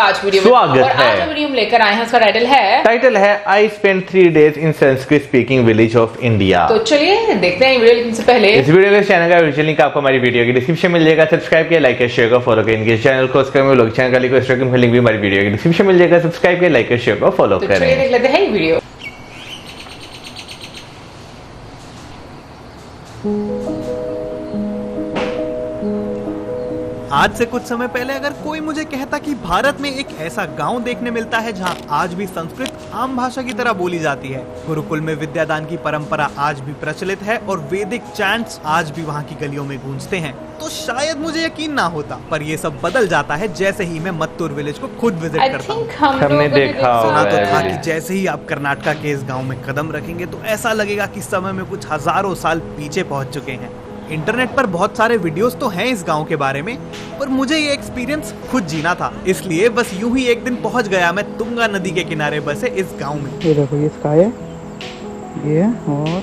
आज वीडियो में। स्वागत और है। आज जो वीडियो हम लेकर आए हैं उसका टाइटल है I spend 3 days in Sanskrit speaking village of India. तो चलिए देखते हैं वीडियो, लेकिन से पहले इस वीडियो के चैनल का विजुअल लिंक आपको हमारी वीडियो की डिस्क्रिप्शन मिल जाएगा। सब्सक्राइब किया, लाइक किया, शेयर का फॉलो करें। इनके चैनल को सब्सक्राइब में लोग चैनल का लिंक भी हमारी वीडियो की डिस्क्रिप्शन मिल जाएगा। सब्सक्राइब किया, लाइक किया, शेयर का फॉलो तो चलिए करें। देख लेते हैं ये वीडियो। आज से कुछ समय पहले अगर कोई मुझे कहता कि भारत में एक ऐसा गांव देखने मिलता है जहां आज भी संस्कृत आम भाषा की तरह बोली जाती है, गुरुकुल में विद्यादान की परंपरा आज भी प्रचलित है और वैदिक चैंट्स आज भी वहां की गलियों में गूंजते हैं, तो शायद मुझे यकीन ना होता। पर ये सब बदल जाता है जैसे ही मैं मत्तूर विलेज को खुद विजिट करता हूँ। हमने देखा सुना तो था कि जैसे ही आप कर्नाटका के इस गाँव में कदम रखेंगे तो ऐसा लगेगा कि समय में कुछ हजारों साल पीछे पहुँच चुके हैं। इंटरनेट पर बहुत सारे वीडियोस तो हैं इस गांव के बारे में, पर मुझे ये एक्सपीरियंस खुद जीना था, इसलिए बस यूं ही एक दिन पहुंच गया मैं तुंगा नदी के किनारे बसे इस गांव में। ये देखो, ये स्काई है, ये और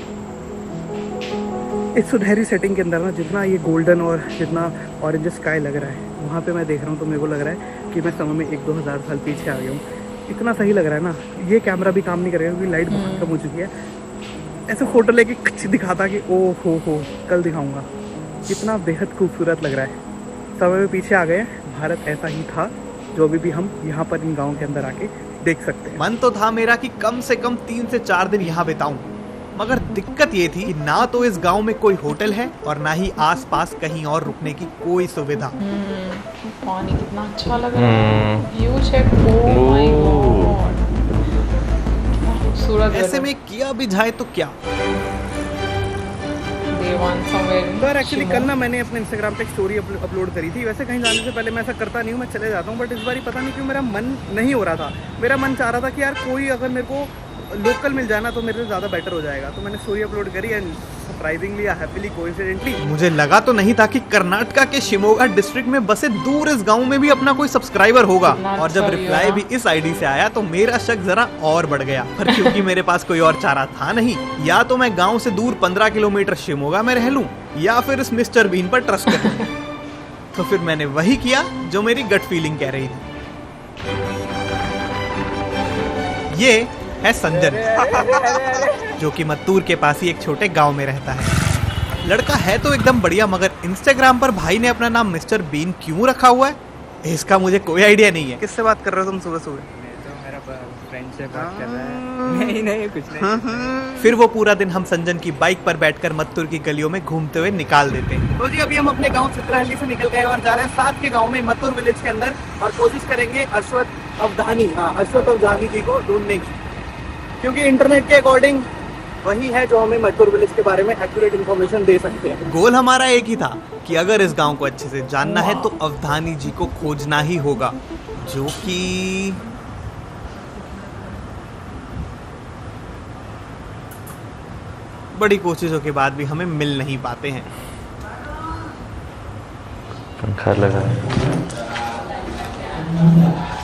इस सुनहरी सेटिंग के अंदर ना जितना ये गोल्डन और जितना ऑरेंज स्काई लग रहा है, वहाँ पे मैं देख रहा हूँ तो मेरे को लग रहा है कि मैं समय में 1-2 हज़ार साल पीछे आ गया हूँ। इतना सही लग रहा है ना। ये कैमरा भी काम नहीं करेगा क्योंकि लाइट बहुत कम हो चुकी है। ऐसे फोटो लेके कुछ दिखाता कि ओ हो कल दिखाऊंगा। कितना बेहद खूबसूरत लग रहा है। समय में पीछे आ गए। भारत ऐसा ही था जो अभी हम यहाँ पर इन गाँव के अंदर आके देख सकते हैं। मन तो था मेरा कि कम से कम 3 से 4 दिन यहाँ बिताऊं, मगर दिक्कत ये थी कि ना तो इस गांव में कोई होटल है और ना ही आसपास कहीं और रुकने की कोई सुविधा। पानी कितना अच्छा लग रहा है, view check, oh my God, खूबसूरत। ऐसे में किया भी जाए तो क्या। पर एक्चुअली कल ना मैंने अपने इंस्टाग्राम पे एक स्टोरी अपलोड करी थी। वैसे कहीं जाने से पहले मैं ऐसा करता नहीं हूँ, मैं चले जाता हूँ, बट इस बार पता नहीं क्यों मेरा मन नहीं हो रहा था। मेरा मन चाह रहा था कि यार कोई अगर मेरे को लोकल मिल जाए ना तो मेरे लिए ज़्यादा बेटर हो जाएगा। तो मैंने स्टोरी अपलोड करी एंड सरप्राइजिंगली हैप्पीली कोइंसिडेंटली मुझे लगा तो नहीं था कि कर्नाटका के शिमोगा डिस्ट्रिक्ट में बसे दूर इस गांव में भी अपना कोई सब्सक्राइबर होगा, और जब रिप्लाई भी इस आईडी से आया तो मेरा शक जरा और बढ़ गया। पर क्योंकि मेरे पास कोई और चारा था नहीं, या तो मैं गांव से दूर 15 किलोमीटर शिमोगा में रह लूं या फिर इस मिस्टर बीन पर ट्रस्ट कर लूं। तो फिर मैंने वही किया जो मेरी गट फीलिंग कह रही थी। ये है संजन, जो कि मत्तूर के पास ही एक छोटे गांव में रहता है। लड़का है तो एकदम बढ़िया, मगर इंस्टाग्राम पर भाई ने अपना नाम मिस्टर बीन क्यों रखा हुआ है इसका मुझे कोई आइडिया नहीं है। किससे बात कर रहे हो तुम सुबह सुबह? तो मेरा फ्रेंड से बात कर रहा है। नहीं कुछ नहीं। फिर वो पूरा दिन हम संजन की बाइक पर बैठकर मत्तूर की गलियों में घूमते हुए निकाल देते हैं। तो जी अभी हम अपने गांव चित्रहल्ली से निकल गए और जा रहे हैं साथ के गांव में मत्तूर विलेज के अंदर, और कोशिश करेंगे अश्वत्थ अवधानी जी को ढूंढने की, क्योंकि इंटरनेट के अकॉर्डिंग वही है जो हमें मत्तूर विलेज के बारे में एक्यूरेट इन्फॉर्मेशन दे सकते हैं। गोल हमारा एक ही था कि अगर इस गांव को अच्छे से जानना है तो अवधानी जी को खोजना ही होगा, जो कि बड़ी कोशिशों के बाद भी हमें मिल नहीं पाते हैं। पंखा लगा है।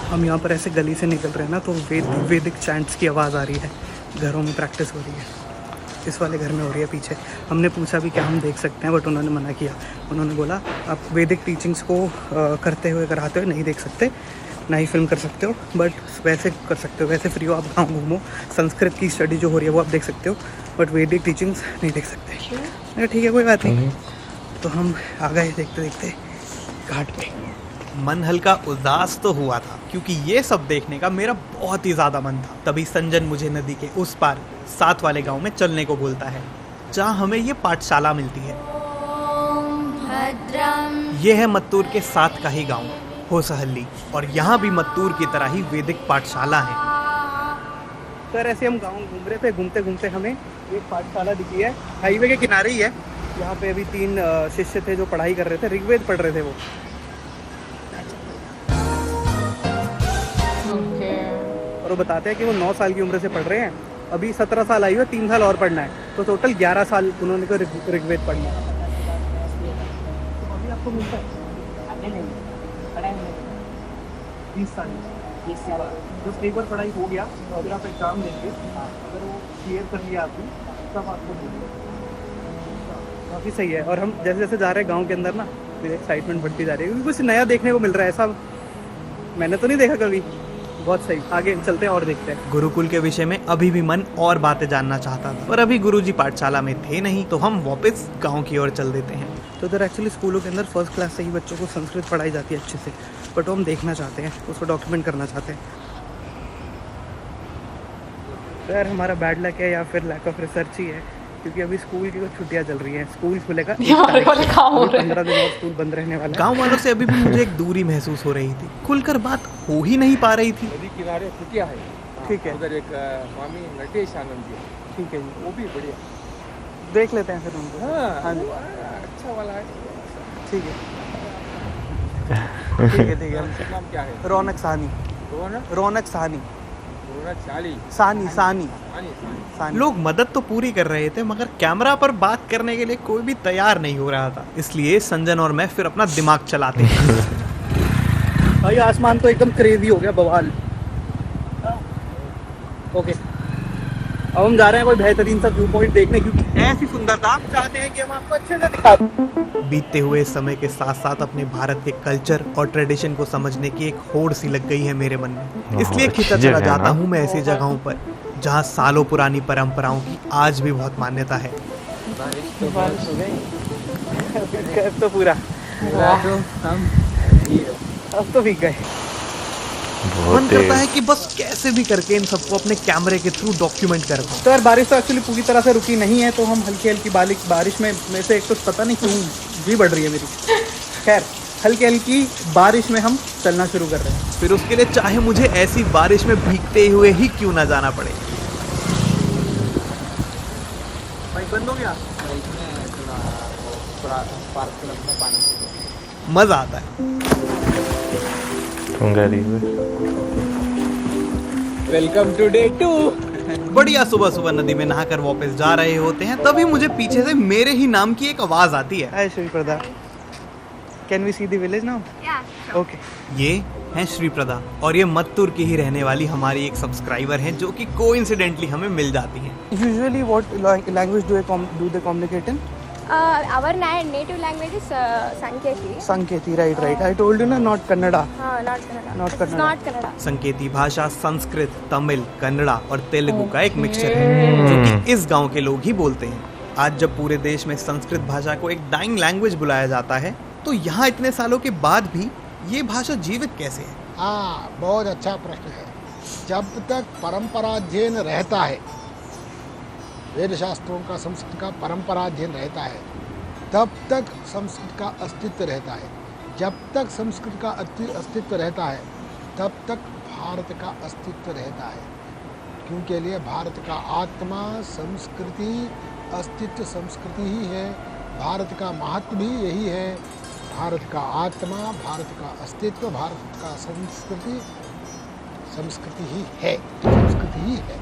हम यहाँ पर ऐसे गली से निकल रहे हैं ना तो वैदिक चैंट्स की आवाज़ आ रही है। घरों में प्रैक्टिस हो रही है, इस वाले घर में हो रही है पीछे। हमने पूछा भी क्या हम देख सकते हैं, बट उन्होंने मना किया। उन्होंने बोला आप वैदिक टीचिंग्स को करते हुए कराते हुए नहीं देख सकते, ना ही फिल्म कर सकते हो, बट वैसे कर सकते हो, वैसे फ्री हो, आप गाँव घूमो, संस्कृत की स्टडी जो हो रही है वो आप देख सकते हो, बट वैदिक टीचिंग्स नहीं देख सकते। ठीक है, कोई बात नहीं। तो हम आ गए देखते देखते घाट पे। मन हल्का उदास तो हुआ था क्योंकि ये सब देखने का मेरा बहुत ही ज्यादा मन था। तभी संजन मुझे नदी के उस पार साथ वाले गांव में चलने को बोलता है, जहां हमें ये पाठशाला मिलती है। ये है मत्तूर के साथ का ही गांव, होसहल्ली, और यहाँ भी मत्तूर की तरह ही वैदिक पाठशाला है। सर ऐसे हम गाँव घूम रहे थे, घूमते घूमते हमें एक पाठशाला दिखी है, हाईवे के किनारे ही है। यहाँ पे अभी 3 शिष्य थे जो पढ़ाई कर रहे थे, ऋग्वेद पढ़ रहे थे वो। और वो बताते हैं कि वो 9 साल की उम्र से पढ़ रहे हैं, अभी 17 साल आई हुई है, 3 साल और पढ़ना है, तो टोटल 11 साल उन्होंने को ऋग्वेद पढ़ना है। तो अभी आपको मिलता है 20 साल बस एक बार पढ़ाई हो गया तो अगर आप एग्जाम देंगे, अगर वो क्लियर कर लिया आपने तब आपको मिलेगा। काफ़ी सही है। और हम जैसे जैसे जा रहे हैं गांव के अंदर ना, फिर एक्साइटमेंट बढ़ती जा रही है क्योंकि कुछ नया देखने को मिल रहा है। ऐसा मैंने तो नहीं देखा कभी। बहुत सही, आगे चलते हैं और देखते हैं। गुरुकुल के विषय में अभी भी मन और बातें जानना चाहता था, पर अभी गुरुजी पाठशाला में थे नहीं, तो हम वापस गांव की ओर चल देते हैं। तो इधर एक्चुअली स्कूलों के अंदर फर्स्ट क्लास से ही बच्चों को संस्कृत पढ़ाई जाती है अच्छे से, बट हम देखना चाहते हैं, उसको डॉक्यूमेंट करना चाहते हैं। तो यार हमारा बैड लक है या फिर लैक ऑफ रिसर्च ही है, क्योंकि अभी स्कूल की छुट्टियां चल रही हैं। स्कूल खुलेगा 15 दिन और स्कूल बंद रहने वाला है। गांव वालों से अभी भी मुझे एक दूरी महसूस हो रही थी, खुलकर बात हो ही नहीं पा रही थी। नदी किनारे कुटिया है, ठीक है, उधर एक स्वामी नटेश आनंद जी, ठीक है जी, वो भी बढ़िया, देख लेते हैं फिर उनको। हाँ जी, अच्छा वाला है। ठीक है ठीक है ठीक है। नाम क्या है? रौनक साहनी, रौनक साहनी, सानी सानी सानी। लोग मदद तो पूरी कर रहे थे, मगर कैमरा पर बात करने के लिए कोई भी तैयार नहीं हो रहा था, इसलिए संजन और मैं फिर अपना दिमाग चलाते हैं। भाई आसमान तो एकदम क्रेजी हो गया, बवाल। ओके, अब हम जा रहे हैं कोई बेहतरीन सा व्यू पॉइंट देखने, क्योंकि ऐसी सुंदरता हम चाहते हैं कि हम आपको अच्छे से दिखा दें। बीतते हुए समय के साथ साथ अपने भारत के कल्चर और ट्रेडिशन को समझने की एक होड़ सी लग गई है मेरे मन में, इसलिए खिंचा चला जाता हूँ मैं ऐसी जगहों पर जहाँ सालों पुरानी परंपराओं की आज भी बहुत मान्यता है। बारिश हो गई तो पूरा, अब तो भीग गए। मन करता है कि बस कैसे भी करके इन सबको अपने कैमरे के थ्रू डॉक्यूमेंट कर दूं। तो यार बारिश तो एक्चुअली पूरी तरह से रुकी नहीं है, तो हम हल्की हल्की बारिश में से एक तो पता नहीं क्यों जी बढ़ रही है मेरी। खैर, हल्की हल्की बारिश में हम चलना शुरू कर रहे हैं। फिर उसके लिए चाहे मुझे ऐसी बारिश में भीगते हुए ही क्यों ना जाना पड़े। भाई बंद हो गया, मजा आता है। Welcome to day 2। बढ़िया सुबह सुबह नदी में नहाकर वापस जा रहे होते हैं, तभी मुझे पीछे से मेरे ही नाम की एक आवाज आती है। Hi Shri Prada, can we see the village now? Okay. ये हैं श्री प्रदा, और ये मत्तूर की ही रहने वाली हमारी एक सब्सक्राइबर हैं, जो कि कोइंसिडेंटली हमें मिल जाती हैं। Usually what language do they communicate in? Our native language is Sanketi. Sanketi, right. I told you na, not Kannada. Not Kannada. Not It's Kannada. not Kannada. संकेती भाषा संस्कृत, तमिल, कन्नड़ा और तेलुगु का एक मिक्सचर है, जो कि इस गांव के लोग ही बोलते हैं। आज जब पूरे देश में संस्कृत भाषा को एक डाइंग लैंग्वेज बुलाया जाता है, तो यहाँ इतने सालों के बाद भी ये भाषा जीवित कैसे है? हाँ, बहुत अच्छा प्रश्न है। जब तक परंपराध्ययन रहता है, वेद शास्त्रों का संस्कृत का परंपराध्ययन रहता है, तब तक संस्कृत का अस्तित्व रहता है। जब तक संस्कृत का अस्तित्व रहता है, तब तक भारत का अस्तित्व रहता है। क्योंकि लिए भारत का आत्मा संस्कृति, अस्तित्व संस्कृति ही है। भारत का महत्व भी यही है। भारत का आत्मा, भारत का अस्तित्व, भारत का संस्कृति, संस्कृति ही है, संस्कृति ही है।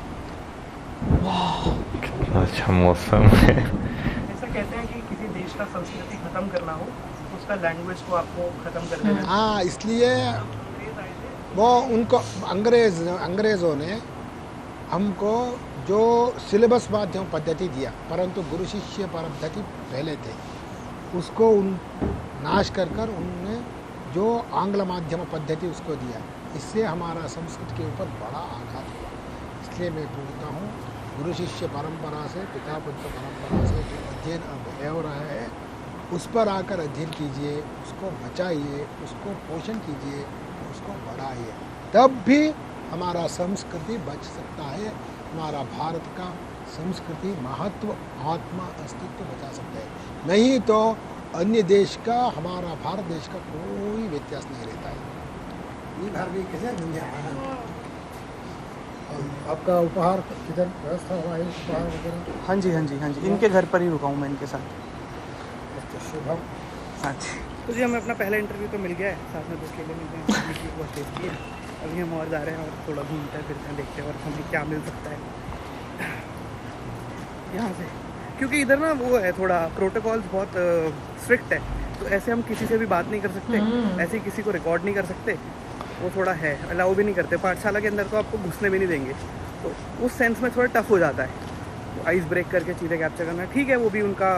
अच्छा मौसम है। ऐसा कहते हैं कि किसी देश का संस्कृति खत्म करना हो तो उसका लैंग्वेज को आपको खत्म कर देना। हाँ, इसलिए वो उनको अंग्रेज़ों ने हमको जो सिलेबस माध्यम पद्धति दिया, परंतु गुरु शिष्य पद्धति पहले थे, उसको नाश कर उन्होंने जो आंग्ल माध्यम पद्धति उसको दिया। इससे हमारा संस्कृत के ऊपर बड़ा आघात हुआ। इसलिए मैं बोलता हूँ, गुरु शिष्य परंपरा से, पिता पुत्र परंपरा से जो अध्ययन हो रहा है, उस पर आकर अध्ययन कीजिए, उसको बचाइए, उसको पोषण कीजिए, उसको बढ़ाइए, तब भी हमारा संस्कृति बच सकता है। हमारा भारत का संस्कृति, महत्व, आत्मा, अस्तित्व बचा सकता है। नहीं तो अन्य देश का, हमारा भारत देश का कोई व्यत्यास नहीं रहता है। ये घर भी कैसे दुनिया आपका उपहार किधर व्यवस्था हुआ है, उपहार वगैरह? हाँ जी, इनके घर पर ही रुका हूँ मैं इनके साथ। शुभम। हाँ जी, तो जी हमें अपना पहला इंटरव्यू तो मिल गया है, साथ में 2 केले मिल गए हैं, बहुत टेस्टी है। अभी हम और जा रहे हैं और थोड़ा घूमते हैं फिरते हैं, देखते हैं और हमें क्या मिल सकता है यहाँ से, क्योंकि इधर ना वो है, थोड़ा प्रोटोकॉल्स बहुत स्ट्रिक्ट है, तो ऐसे हम किसी से भी बात नहीं कर सकते, ऐसे किसी को रिकॉर्ड नहीं कर सकते, वो थोड़ा है, अलाउ भी नहीं करते। पाठशाला के अंदर तो आपको घुसने भी नहीं देंगे, तो उस सेंस में थोड़ा टफ हो जाता है। आइस ब्रेक करके चीज़ें कैप्चर करना, ठीक है वो भी उनका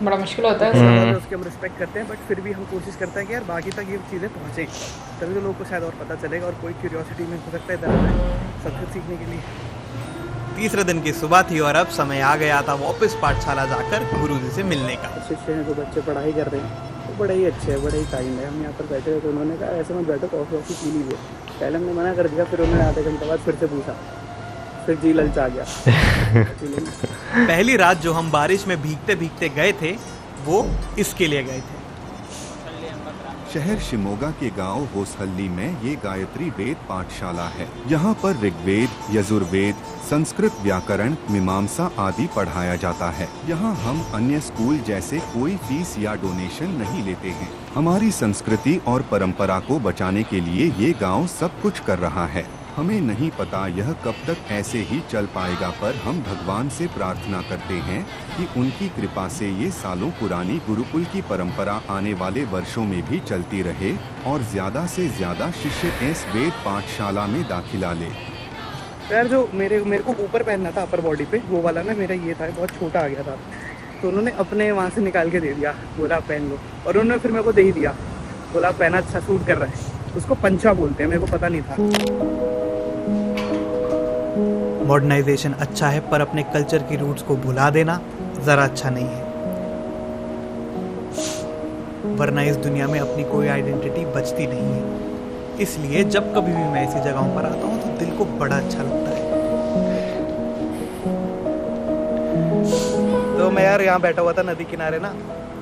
बड़ा मुश्किल होता है उसकी हम रिस्पेक्ट करते हैं, बट फिर भी हम कोशिश करते हैं कि यार बाकी तक ये चीज़ें पहुँचें, तभी तो लोगों को शायद और पता चलेगा और कोई क्यूरियोसिटी में हो सकता है इधर सब कुछ सीखने के लिए। तीसरे दिन की सुबह थी और अब समय आ गया था वापस पाठशाला जाकर गुरुजी से मिलने का। शिष्य हैं जो बच्चे पढ़ाई कर रहे हैं तो बड़े ही अच्छे हैं, बड़े ही काइंड है। हम यहाँ पर बैठे थे तो उन्होंने कहा ऐसे में बैठो कॉफ़ी वॉफ़ी पी लीजिए, पहले हमने मना कर दिया, फिर उन्होंने आधे घंटे बाद फिर से पूछा, फिर जी ललचा गया। पहली रात जो हम बारिश में भीगते भीगते गए थे वो इसके लिए गए थे। शहर शिमोगा के गांव होसहल्ली में ये गायत्री वेद पाठशाला है। यहाँ पर ऋग्वेद, यजुर्वेद, संस्कृत व्याकरण, मीमांसा आदि पढ़ाया जाता है। यहाँ हम अन्य स्कूल जैसे कोई फीस या डोनेशन नहीं लेते हैं। हमारी संस्कृति और परंपरा को बचाने के लिए ये गांव सब कुछ कर रहा है। हमें नहीं पता यह कब तक ऐसे ही चल पाएगा, पर हम भगवान से प्रार्थना करते हैं कि उनकी कृपा से ये सालों पुरानी गुरुकुल की परंपरा आने वाले वर्षों में भी चलती रहे और ज्यादा से ज्यादा शिष्य इस वेद पाठशाला में दाखिला ले। यार जो मेरे को ऊपर पहनना था अपर बॉडी पे, वो वाला ना मेरा ये था बहुत छोटा आ गया था, तो उन्होंने अपने वहाँ से निकाल के दे दिया, बोला पहन लो, और उन्होंने फिर मेरे को दे ही दिया, बोला पहना अच्छा सूट कर रहा है। उसको पंचा बोलते हैं, मेरे को पता नहीं था। मॉडर्नाइजेशन अच्छा है पर अपने कल्चर की रूट्स को भुला देना ज़रा अच्छा नहीं है, वरना इस दुनिया में अपनी कोई आइडेंटिटी बचती नहीं है। इसलिए जब कभी भी मैं ऐसी जगहों पर आता हूँ तो दिल को बड़ा अच्छा लगता है। तो मैं यार यहाँ बैठा हुआ था नदी किनारे ना,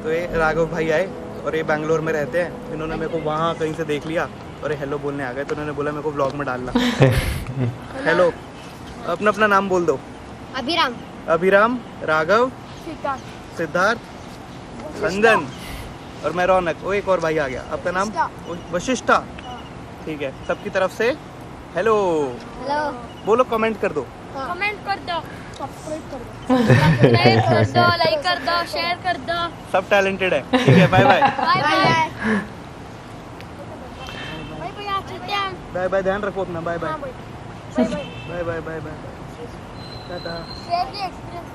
तो ये राघव भाई आए और ये बैंगलोर में रहते हैं। इन्होंने मेरे को वहाँ कहीं से देख लिया और ये हेलो बोलने आ गए, तो उन्होंने बोला मेरे को व्लॉग में डालना। हेलो, अपना अपना नाम बोल दो। अभिराम, अभिराम, राघव, सिद्धार्थ, संजन और मैं रौनक। वो एक और भाई आ गया, आपका नाम? वशिष्ठा। ठीक है, सबकी तरफ से हेलो हेलो बोलो, कमेंट कर दो। कमेंट कर दो, सब्सक्राइब कर दो, लाइक कर दो, शेयर कर दो। सब टैलेंटेड है। ठीक है, bye bye. Bye bye bye, चलते हैं। बाय बाय, ध्यान रखो अपना। Bye bye bye bye bye bye bye, टाटा। Share the experience.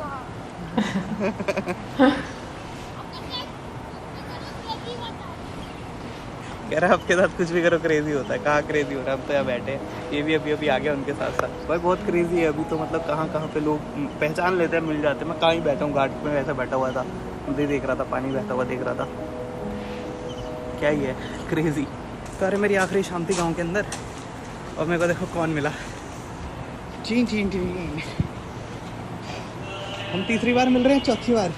कह रहा आपके साथ कुछ भी करो क्रेजी होता है। कहाँ क्रेजी हो रहा है, हम तो यहाँ बैठे हैं, ये भी अभी आ गया उनके साथ साथ। भाई बहुत क्रेजी है अभी तो, मतलब कहाँ पे लोग पहचान लेते हैं, मिल जाते हैं। मैं कहाँ ही बैठा हूँ, घाट में वैसा बैठा हुआ था, नदी देख रहा था, पानी बहता हुआ देख रहा था। क्या ही है, क्रेजी। तो अरे मेरी आखिरी शाम थी गाँव के अंदर और मेरे को देखो कौन मिला। चीन चीन चीन, हम तीसरी बार मिल रहे हैं, चौथी बार।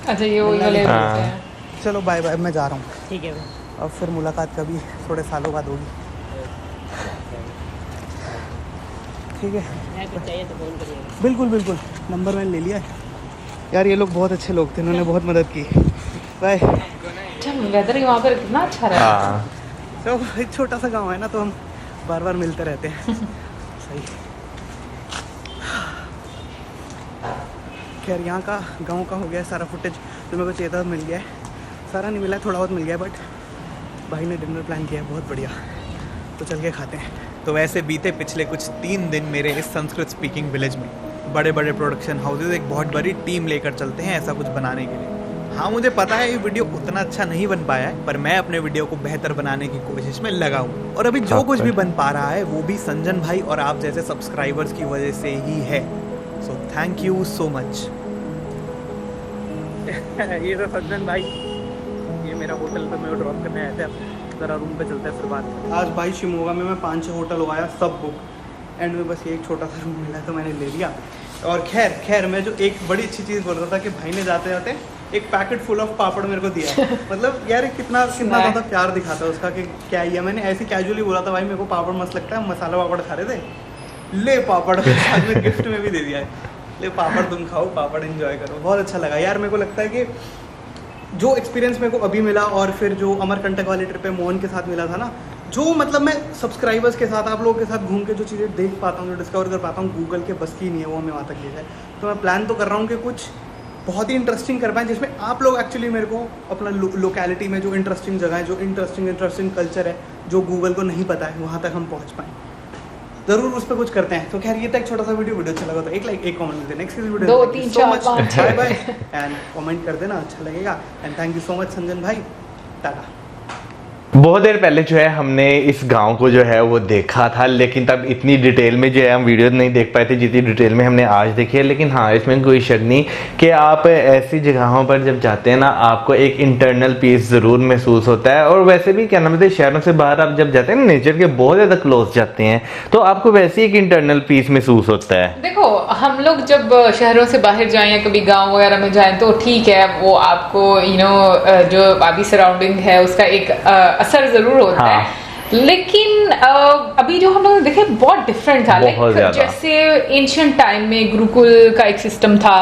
अच्छा, ये वही वाले होते हैं। चलो बाय बाय, मैं जा रहा हूँ। ठीक है। अब फिर मुलाकात कभी थोड़े सालों बाद होगी। ठीक है, कुछ चाहिए तो फोन करिए। बिल्कुल बिल्कुल, नंबर मैंने ले लिया है। यार ये लोग बहुत अच्छे लोग थे, उन्होंने बहुत मदद की। बाय। अच्छा, वेदर वहाँ पर कितना अच्छा रहा। तो एक छोटा सा गांव है ना, तो हम बार बार मिलते रहते हैं। सही। खैर यहाँ का गांव का हो गया सारा फुटेज जो मेरे को चाहिए था, मिल गया है। सारा नहीं मिला है, थोड़ा बहुत मिल गया, बट भाई ने डिनर प्लान किया है बहुत बढ़िया, तो चल के खाते हैं। तो वैसे बीते पिछले कुछ 3 दिन मेरे इस संस्कृत स्पीकिंग विलेज में बड़े बड़े प्रोडक्शन हाउसेज एक बहुत बड़ी टीम लेकर चलते हैं ऐसा कुछ बनाने के लिए। हाँ, मुझे पता है ये वीडियो उतना अच्छा नहीं बन पाया है, पर मैं अपने वीडियो को बेहतर बनाने की कोशिश में लगा हूँ। और अभी जो कुछ भी बन पा रहा है वो भी संजन भाई और आप जैसे सब्सक्राइबर्स की वजह से ही है। So thank you so much. ये तो संजन भाई, ये मेरा होटल पे मेरे ड्रॉप करने आए थे। अब ज़रा रूम पे चलते हैं फिर बात। आज भाई शिमोगा में मैं 5-6 होटल हो आया, सब बुक, एंड में बस ये एक छोटा सा रूम मिला तो मैंने ले लिया। और खैर मैं जो एक बड़ी अच्छी चीज़ बोल रहा था कि भाई ने जाते जाते एक पैकेट फुल ऑफ पापड़ मेरे को दिया। मतलब यार कितना ज़्यादा प्यार दिखाता है उसका कि क्या ही है। मैंने ऐसे कैजुअली बोला था, भाई मेरे को पापड़ मस्त लगता है, मसाला पापड़ खा रहे थे, ले पापड़ साथ में गिफ्ट में भी दे दिया है, ले पापड़ तुम खाओ, पापड़ एंजॉय करो। बहुत अच्छा लगा यार। मेरे को लगता है कि जो एक्सपीरियंस मेरे को अभी मिला और फिर जो अमरकंटक वाली ट्रिप पे मोहन के साथ मिला था ना, जो मतलब मैं सब्सक्राइबर्स के साथ, आप लोगों के साथ घूम के जो चीज़ें देख पाता हूँ, जो डिस्कवर कर पाता हूँ, गूगल के बस की नहीं है वो हमें वहाँ तक ले जाए। तो मैं प्लान तो कर रहा हूँ कि कुछ बहुत ही इंटरेस्टिंग कर पाएँ, जिसमें आप लोग एक्चुअली मेरे को अपना लोकेलिटी में जो इंटरेस्टिंग जगह है, जो इंटरेस्टिंग कल्चर है, जो गूगल को नहीं पता है, वहाँ तक हम पहुँच पाएँ। जरूर उस पर कुछ करते हैं। तो खैर ये था एक छोटा सा वीडियो अच्छा लगा तो एक लाइक, एक कमेंट मिलते हैं next video. 2 3 4 5 bye bye and comment कर देना, अच्छा लगेगा। And thank you so much Sanjan भाई, टाटा। बहुत देर पहले जो है हमने इस गांव को जो है वो देखा था, लेकिन तब इतनी डिटेल में जो है हम वीडियो नहीं देख पाए थे जितनी डिटेल में हमने आज देखी है। लेकिन हाँ, इसमें कोई शक नहीं कि आप ऐसी जगहों पर जब जाते हैं ना, आपको एक इंटरनल पीस ज़रूर महसूस होता है। और वैसे भी क्या नाम है, शहरों से बाहर आप जब जाते हैं ना, नेचर के बहुत ज़्यादा क्लोज जाते हैं, तो आपको वैसे एक इंटरनल पीस महसूस होता है। देखो, हम लोग जब शहरों से बाहर जाएं या कभी गाँव वगैरह में जाएं तो ठीक है, वो आपको जो अभी सराउंडिंग है उसका एक असर जरूर होता है। लेकिन अभी जो हम लोग देखे बहुत डिफरेंट था। लाइक जैसे एंशिएंट टाइम में गुरुकुल का एक सिस्टम था,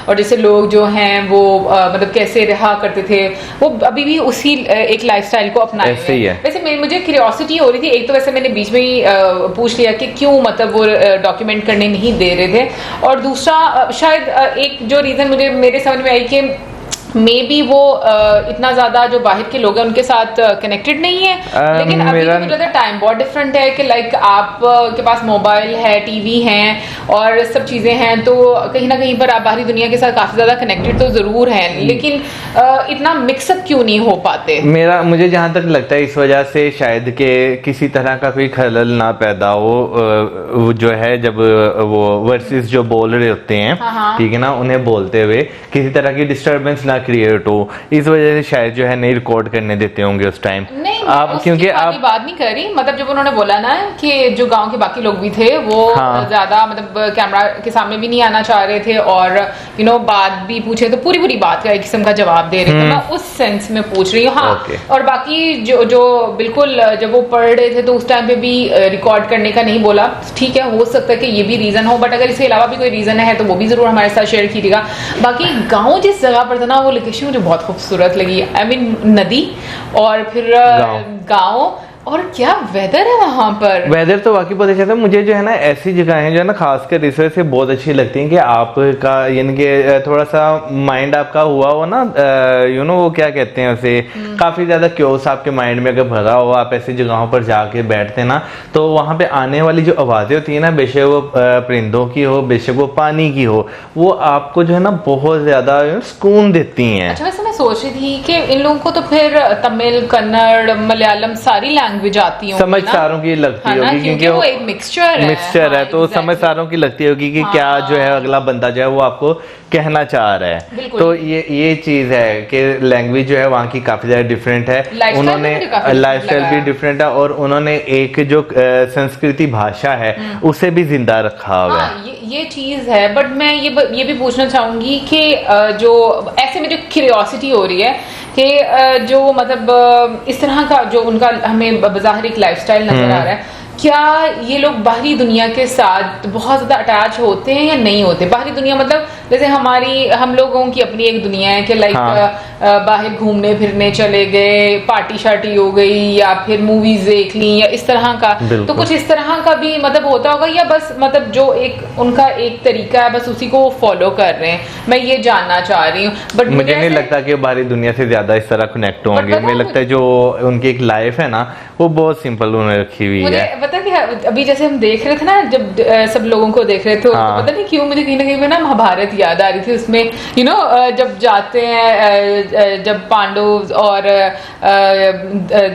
और जैसे लोग जो हैं वो मतलब कैसे रहा करते थे, वो अभी भी उसी एक लाइफस्टाइल को अपनाए हुए हैं। वैसे मुझे क्यूरियोसिटी हो रही थी, एक तो वैसे मैंने बीच में ही पूछ लिया कि क्यों मतलब वो डॉक्यूमेंट करने नहीं दे रहे थे, और दूसरा शायद एक जो रीजन मुझे मेरे समझ में आई कि मे बी वो इतना ज्यादा जो बाहर के लोग हैं उनके साथ कनेक्टेड नहीं है। लेकिन अभी तो मुझे लगता है टाइम बहुत डिफरेंट है कि लाइक आप के पास मोबाइल है, टीवी है और सब चीजें हैं, तो कहीं ना कहीं पर आप बाहरी दुनिया के साथ काफी ज्यादा कनेक्टेड तो जरूर हैं, लेकिन इतना मिक्सअप क्यों नहीं हो पाते? मुझे जहां तक लगता है इस वजह से शायद के किसी तरह का कोई खलल ना पैदा हो, जो है जब वो वर्सेस जो बोल रहे होते हैं, ठीक है ना, उन्हें बोलते हुए किसी तरह की डिस्टर्बेंस ना क्रिएट हो, इस वजह से शायद जो है नहीं रिकॉर्ड करने देते होंगे उस टाइम। आप क्योंकि आप बात नहीं कर रही, मतलब जब उन्होंने बोला ना कि जो गांव के बाकी लोग भी थे वो ज्यादा मतलब कैमरा के सामने भी नहीं आना चाह रहे थे, और बात भी पूछे तो पूरी बात का एक किस्म का जवाब दे रहे थे। मैं उस सेंस में पूछ रही हूँ। हाँ, और बाकी जो बिल्कुल जब वो पढ़ रहे थे तो उस टाइम पे भी रिकॉर्ड करने का नहीं बोला। ठीक है, हो सकता है कि ये भी रीजन हो, बट अगर इसके अलावा भी कोई रीजन है तो वो भी जरूर हमारे साथ शेयर कीजिएगा। बाकी गाँव जिस जगह पर था ना, वो लोकेशन मुझे बहुत खूबसूरत लगी। आई मीन नदी और फिर गाँव, और क्या वेदर है वहां पर। वेदर तो वाकई बहुत अच्छा था। मुझे जो है ना ऐसी जगह है जो है ना खासकर इस वजह से बहुत अच्छी लगती हैं कि आपका यानी कि थोड़ा सा माइंड आपका हुआ हो ना, वो क्या कहते हैं उसे, काफी ज्यादा क्योस आपके माइंड में अगर भरा हो, आप ऐसी जगहों पर जाके बैठते ना, तो वहां पे आने वाली जो आवाजें होती है ना, बेशक वो परिंदों की हो, बेशक वो पानी की हो, वो आपको जो है ना बहुत ज्यादा सुकून देती हैं। अच्छा, वैसे मैं सोच रही थी कि इन लोगों को तो फिर तमिल, कन्नड़, मलयालम सारी लैंग्वेज आती होगी, समझ सारों की लगती होगी, क्योंकि वो एक मिक्सचर है, तो समझ सारों की लगती होगी कि क्या जो है अगला बंदा जो है वो आपको कहना चाह रहा है। तो ये चीज है कि लैंग्वेज जो है वहाँ की काफी ज्यादा डिफरेंट है, उन्होंने लाइफस्टाइल भी डिफरेंट है, और उन्होंने एक जो संस्कृति भाषा है उसे भी जिंदा रखा हुआ है। ये चीज है। बट मैं ये भी पूछना चाहूंगी कि जो ऐसे में जो क्यूरियोसिटी हो रही है कि जो मतलब इस तरह का जो उनका हमें बाहर एक लाइफस्टाइल नजर आ रहा है, क्या ये लोग बाहरी दुनिया के साथ बहुत ज्यादा अटैच होते हैं या नहीं होते? बाहरी दुनिया मतलब जैसे हम लोगों की अपनी एक दुनिया है कि लाइक बाहर घूमने फिरने चले गए, पार्टी शार्टी हो गई, या फिर मूवीज देख ली, या इस तरह का। तो कुछ इस तरह का भी मतलब होता होगा, या बस मतलब जो एक उनका एक तरीका है बस उसी को वो फॉलो कर रहे हैं? मैं ये जानना चाह रही हूँ। बट मुझे नहीं लगता कि बाहरी दुनिया से ज्यादा इस तरह कनेक्ट होंगे। मुझे लगता है जो उनकी एक लाइफ है ना, वो बहुत सिंपल उन्होंने रखी हुई है। पता कि अभी जैसे हम देख रहे थे ना, जब सब लोगों को देख रहे थे, तो पता नहीं क्यों मुझे कहीं ना कहीं ना महाभारत याद आ रही थी। उसमें जब जाते हैं, जब पांडव और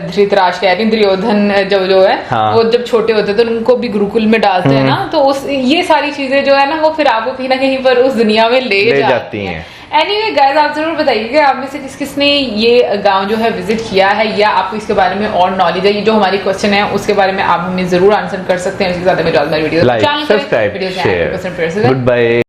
धृतराष्ट्र कह रही दुर्योधन जो है, वो जब छोटे होते तो उनको भी गुरुकुल में डालते हैं ना, तो ये सारी चीजें जो है ना वो फिर आपको कहीं ना कहीं पर उस दुनिया में ले जाती हैं। एनीवे गाइस, आप जरूर बताइएगा आप में से किसने ये गांव जो है विजिट किया है, या आपको इसके बारे में और नॉलेज है। ये जो हमारी क्वेश्चन है उसके बारे में आप हमें जरूर आंसर कर सकते हैं। इसके साथ में video like, subscribe, share, good bye.